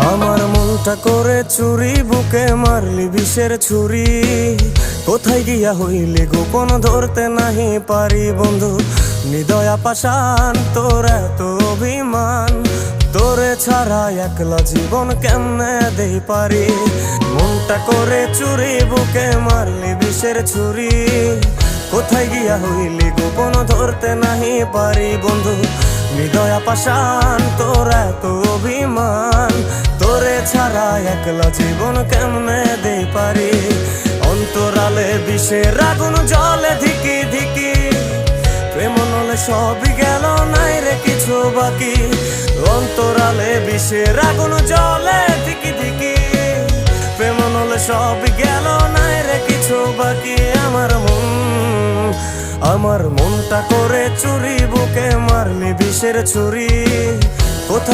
আমার মনটা করে চুরি, বুকে মারলি বিষের ছুরি। কোথায় গিয়া হইলি গোপন ধরতে নাহি পারি বন্ধু। হৃদয়া পাষাণ তোর এত অভিমান, তোরে ছাড়া একলা জীবন কেমনে দেই পারি। মনটা করে চুরি, বুকে মারলি বিষের ছুরি। কোথায় গিয়া হইলি গোপন ধরতে নাহি পারি বন্ধু। হৃদয়া পাষাণ তোর এত অভিমান, তোরে ছাড়া একলা জীবন কেমনে দেই পারি। অন্তরালে বিষের আগুন জ্বলে ধিকি ধিকি, প্রেম নলে সবই গেল নাই রে কিছু বাকি। অন্তরালে বিষের আগুন জ্বলে ধিকি ধিকি, প্রেম নলে সবই গেল নাই রে কিছু বাকি। আমার মনটা করে চুরি, বুকে মারলি বিষের ছুরি। কোথায়